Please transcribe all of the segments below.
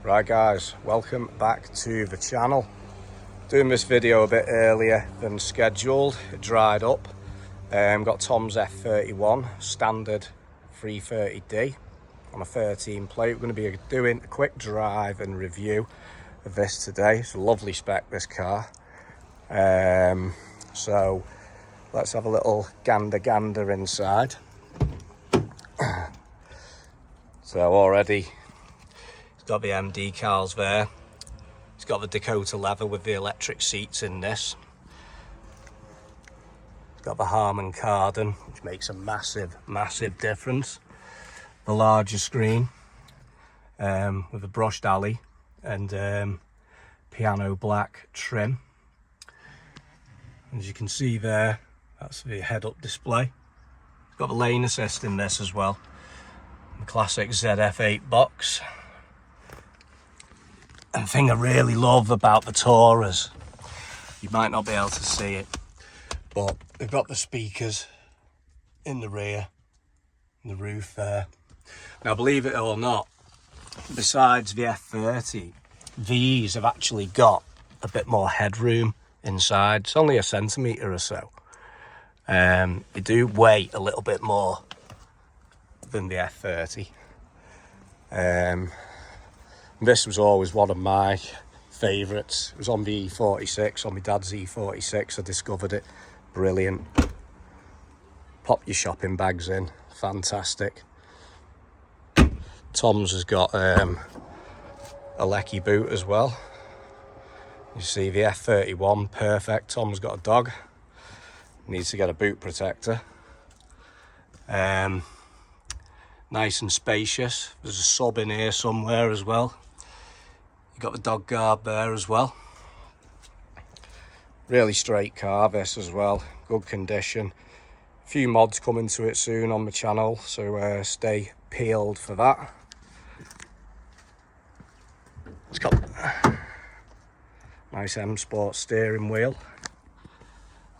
Right guys, welcome back to the channel. Doing this video a bit earlier than scheduled. It dried up. Got Tom's F31 standard 330D on a 13 plate. We're going to be doing a quick drive and review of this today. It's a lovely spec, this car. So let's have a little gander inside. So already it's got the M decals there. It's got the Dakota leather with the electric seats in this. It's got the Harman Kardon, which makes a massive difference. The larger screen with a brushed alley and piano black trim. As you can see there, that's the head-up display. It's got the lane assist in this as well. The classic ZF8 box. And the thing I really love about the Taurus, you might not be able to see it, but they've got the speakers in the rear, the roof there. Now, believe it or not, besides the F30, these have actually got a bit more headroom inside. It's only a centimetre or so. They do weigh a little bit more than the F30. This was always one of my favourites. It was on the E46, on my dad's E46. I discovered it. Brilliant. Pop your shopping bags in. Fantastic. Tom's has got a Lecky boot as well. You see the F31, perfect. Tom's got a dog. Needs to get a boot protector. Nice and spacious. There's a sub in here somewhere as well. You got the dog guard there as well. Really straight car this as well. Good condition. A few mods coming to it soon on the channel, so stay peeled for that. It's got nice msport steering wheel.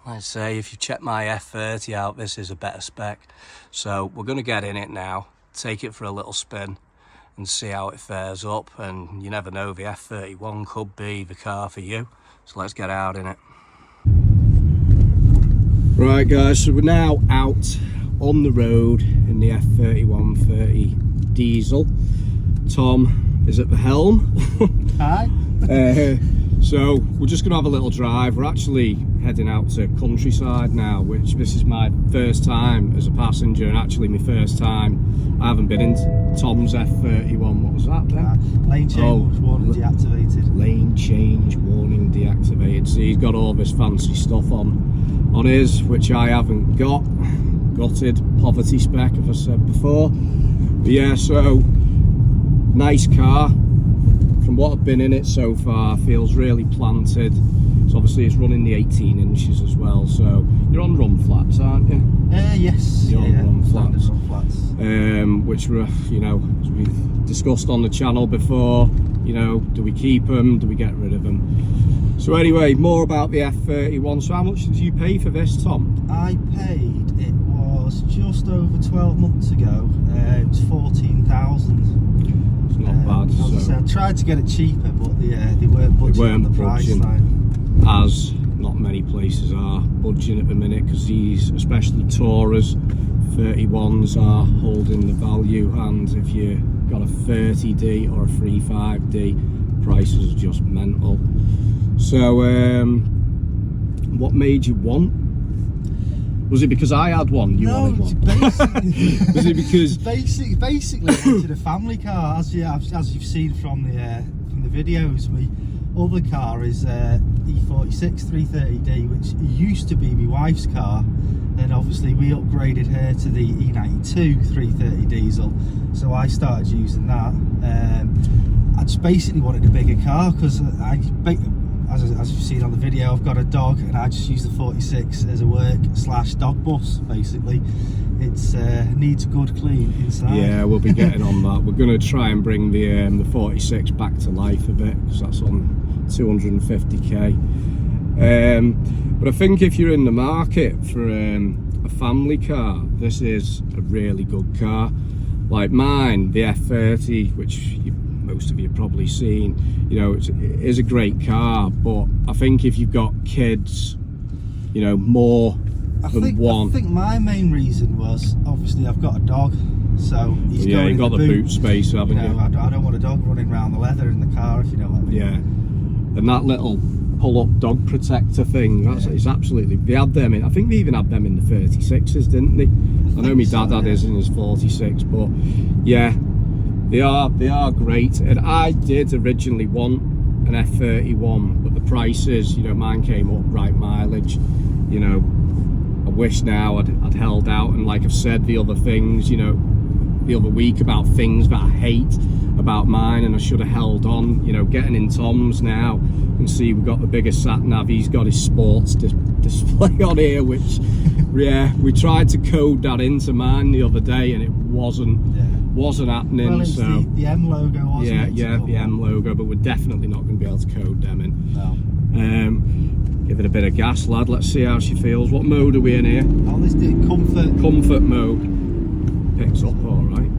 I'd say if you check my F30 out, this is a better spec. So we're going to get in it now, take it for a little spin and see how it fares up. And you never know, the F31 could be the car for you. So let's get out in it. Right guys, so we're now out on the road in the F31 30 diesel. Tom is at the helm. Hi. So we're just gonna have a little drive. We're actually heading out to countryside now, which this is my first time as a passenger, and actually my first time I haven't been in Tom's F31. What was that then? Lane change warning deactivated. Lane change warning deactivated. So he's got all this fancy stuff on his, which I haven't got. Gutted, poverty spec, as I said before. But yeah, so nice car. From what I've been in it so far, feels really planted. So obviously it's running the 18 inches as well. So you're on run flats, aren't you? Yes. You're on run flats. Run flats. Which were, you know, as we've discussed on the channel before, you know, do we keep them? Do we get rid of them? So anyway, more about the F31. So how much did you pay for this, Tom? I paid, it was just over 12 months ago. It was 14,000. Not bad. As I said, I tried to get it cheaper, but they weren't budging on the price line. As not many places are budging at the minute, because these, especially Taurus 31s, are holding the value, and if you got a 30D or a 35D, prices are just mental. So what made you want? Was it because I had one? You wanted one? Was it because basically I wanted a family car, as you've seen from the videos. My other car is E46 330D, which used to be my wife's car. Then obviously we upgraded her to the E92 330 diesel, so I started using that. I just basically wanted a bigger car because as you've seen on the video, I've got a dog and I just use the 46 as a work/dog bus. Basically, it's needs good clean inside. Yeah, we'll be getting on that. We're going to try and bring the 46 back to life a bit, because that's on 250k. But I think if you're in the market for a family car, this is a really good car. Like mine, the F30, which most of you have probably seen. You know, it is a great car, but I think if you've got kids, you know, more than one. I think my main reason was, obviously I've got a dog, so he's going you've got the boot space, haven't you? I don't want a dog running around the leather in the car, if you know what I mean. Yeah, and that little pull-up dog protector thing, it's absolutely, they had them in, I think they even had them in the 36s, didn't they? I know my dad had his in his 46, but yeah, they are great. And I did originally want an F31, but the prices, you know, mine came up right mileage. You know, I wish now I'd held out, and like I've said the other things, you know, the other week about things that I hate about mine, and I should have held on. You know, getting in Tom's now and see we've got the biggest sat nav. He's got his sports display on here, which yeah, we tried to code that into mine the other day and it wasn't happening. Well, it's so the M logo, wasn't it? Yeah, the M logo, but we're definitely not going to be able to code them in. No. Give it a bit of gas, lad. Let's see how she feels. What mode are we in here? Oh, let's do Comfort mode. Picks up all right.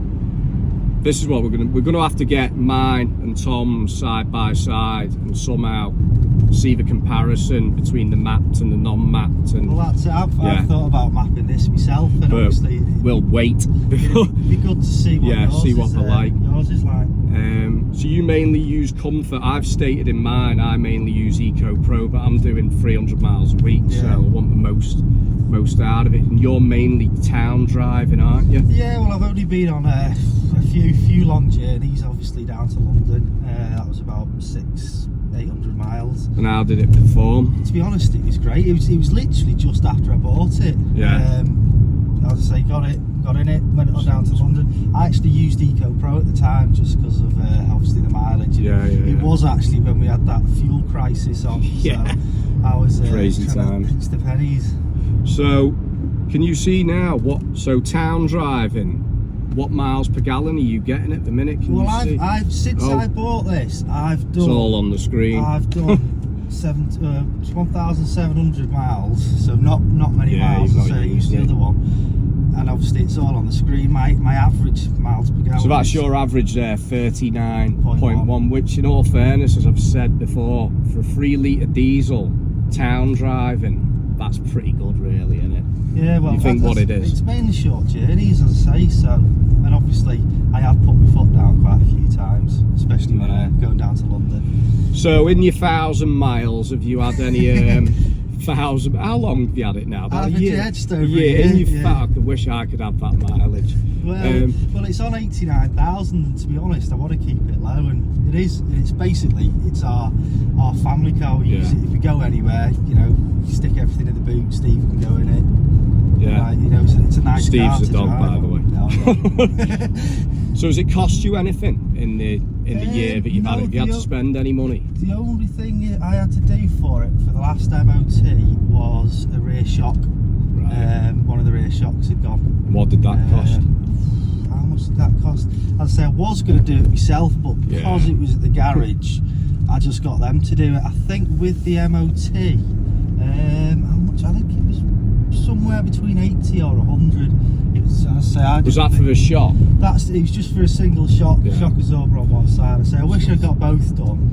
This is what we're gonna have to get mine and Tom's side by side and somehow see the comparison between the mapped and the non-mapped. And well, that's it. I've thought about mapping this myself, and but obviously we'll wait before. It'd be good to see what yours is like. So you mainly use Comfort. I've stated in mine I mainly use Eco Pro, but I'm doing 300 miles a week, so I want the most out of it. And you're mainly town driving, aren't you? Yeah, well, I've only been on a few long journeys, obviously down to London. That was about 800 miles. And how did it perform? To be honest, it was great. It was literally just after I bought it. Yeah. As I say, got in it, went on down to London. I actually used Eco Pro at the time just because of obviously the mileage. It was actually when we had that fuel crisis on. Yeah. So I was crazy trying to pinch the pennies. So, can you see now so town driving? What miles per gallon are you getting at the minute? Since I bought this, I've done. It's all on the screen. I've done 1,700 miles, so not many miles to say the other one. And obviously it's all on the screen. My average miles per gallon. So that's your average there, 39.1, which in all fairness, as I've said before, for a 3 litre diesel, town driving, that's pretty good really, isn't it? Yeah, well, you think what it is? It's mainly short journeys, as I say, so, and obviously I have put my foot down quite a few times, especially when I'm going down to London. So in your 1,000 miles, have you had any how long have you had it now? About a year? Just over a year. In your I wish I could have that mileage. Well, it's on 89,000, and to be honest, I want to keep it low, and it's our family car. We use it if we go anywhere, you know, stick everything in the boot, Steve can go in it. Yeah. You know, it's a nice Steve's car a dog, drive. by the way. So has it cost you anything in the year that you've had it? Have you had to spend any money? The only thing I had to do for it for the last MOT was a rear shock. Right. One of the rear shocks had gone. What did that cost? How much did that cost? As I say, I was going to do it myself, but because it was at the garage, I just got them to do it. I think with the MOT, how much? I think it was somewhere between 80 or 100. It was, was that for the shock? It was just for a single shock. The shock absorber on one side. I wish I'd got both done.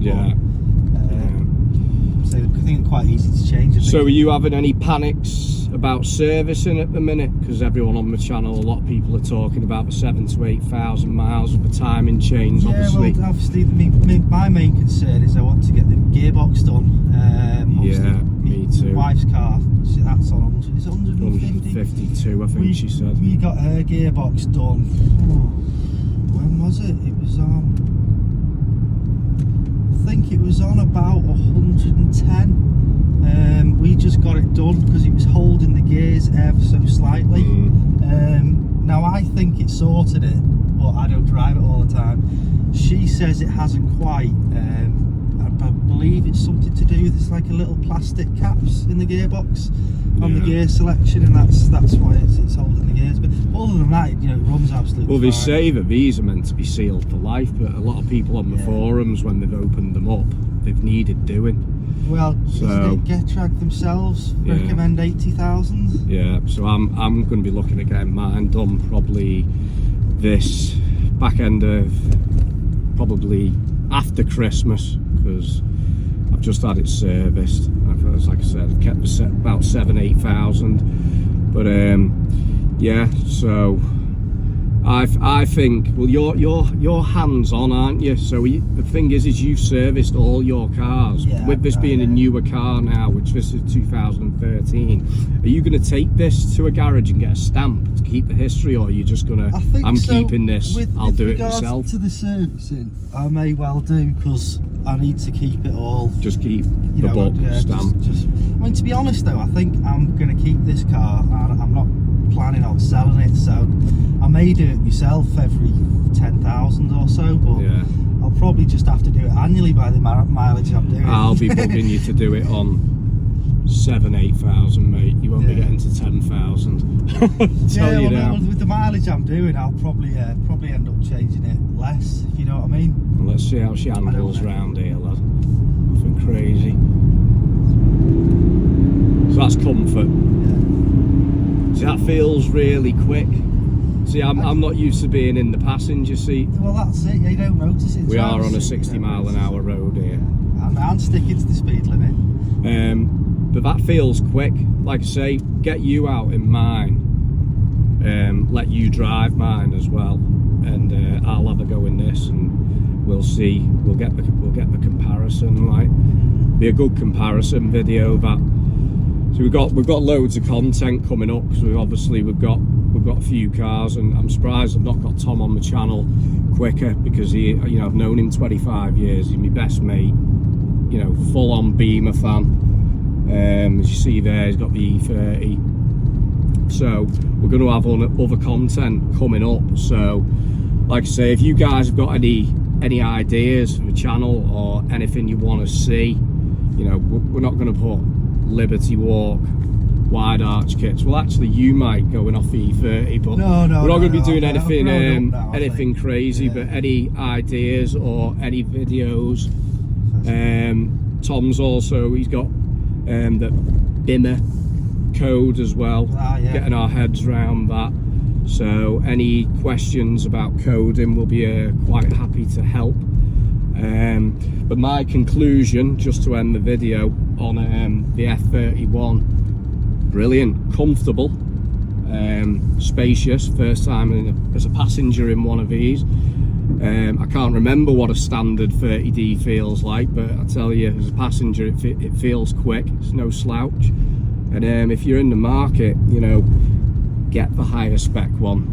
So I think it's quite easy to change. So are you having any panics about servicing at the minute? Because everyone on the channel, a lot of people are talking about the 7,000 to 8,000 miles with the timing chains. Well, obviously my main concern is I want to get the gearbox done. Me too. My wife's car, that's on 100. Is it 150? 152, I think she said. We got her gearbox done. When was it? It was on. I think it was on about 110. We just got it done because it was holding the gears ever so slightly. Now I think it sorted it, but I don't drive it all the time. She says it hasn't quite. I believe it's something to do with it's like a little plastic caps in the gearbox on the gear selection, and that's why it's holding the gears. But other than that, you know, it runs absolutely well, they fine. say that these are meant to be sealed for life, but a lot of people on the forums, when they've opened them up, they've needed doing. Well, so Getrag themselves recommend 80,000. Yeah, so I'm going to be looking at getting mine done probably this back end of probably after Christmas, because I've just had it serviced. Like I said, I've kept the about 7,000-8,000, but yeah. So I think, well, you're hands-on, aren't you? So the thing is you've serviced all your cars. Yeah, with this being a newer car now, which this is 2013. Are you going to take this to a garage and get a stamp to keep the history, or are you just gonna? I'm so, keeping this. I'll do it myself. To the servicing, I may well do, because I need to keep it all. Just keep the book stamp. I mean, to be honest though, I think I'm going to keep this car, and I'm not planning on selling it, so I may do it myself every 10,000 or so, but yeah, I'll probably just have to do it annually by the mileage I'm doing. I'll be bugging you to do it on 7,000-8,000, mate. You won't be getting to 10,000. Yeah, well, no, with the mileage I'm doing, I'll probably end up changing it less, if you know what I mean. Well, let's see how she handles round here, lad. Nothing crazy. So that's comfort. See, that feels really quick. See, I'm not used to being in the passenger seat. Well, that's it. You don't notice it. We are on a 60-mile-an-hour road here. I'm sticking to the speed limit. But that feels quick. Like I say, get you out in mine. Let you drive mine as well, and I'll have a go in this, and we'll see. We'll get the comparison. Like, be a good comparison video. So we've got loads of content coming up, because we've got a few cars, and I'm surprised I've not got Tom on the channel quicker, because I've known him 25 years. He's my best mate. Full on Beamer fan. As you see there, he's got the E30. So we're going to have other content coming up. So, like I say, if you guys have got any ideas for the channel, or anything you want to see, we're not going to put Liberty Walk wide arch kits. Well, actually, you might going off the E30, but we're not going to be doing anything crazy. But any ideas or any videos, Tom's he's got the BIMA code as well, getting our heads around that. So any questions about coding, we'll be quite happy to help. But my conclusion, just to end the video, on the F31, brilliant, comfortable, spacious. First time as a passenger in one of these. I can't remember what a standard 30D feels like, but I tell you, as a passenger, it feels quick. It's no slouch. And if you're in the market, get the higher spec one.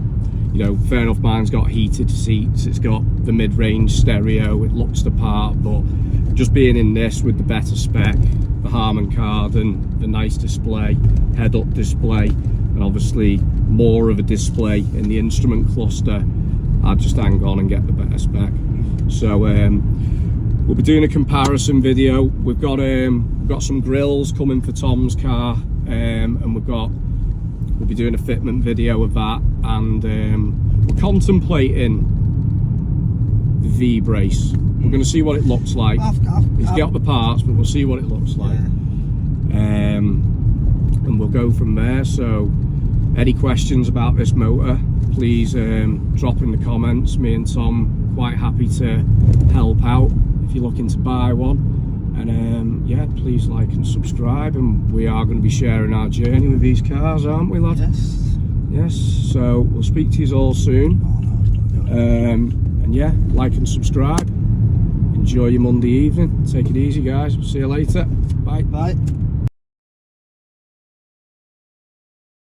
Fair enough, mine's got heated seats, it's got the mid-range stereo, it looks the part, but just being in this with the better spec, the Harman Kardon, the nice display, head-up display, and obviously more of a display in the instrument cluster, I'd just hang on and get the better spec. So we'll be doing a comparison video. We've got some grills coming for Tom's car, and we'll be doing a fitment video of that, and we're contemplating the V-brace. We're going to see what it looks like. He's got the parts, but we'll see what it looks like. And we'll go from there. So any questions about this motor, please drop in the comments. Me and Tom quite happy to help out if you're looking to buy one. And yeah, please like and subscribe, and we are going to be sharing our journey with these cars, aren't we, lad? Yes. So we'll speak to you all soon. And yeah, like and subscribe. Enjoy your Monday evening. Take it easy, guys. We'll see you later. Bye.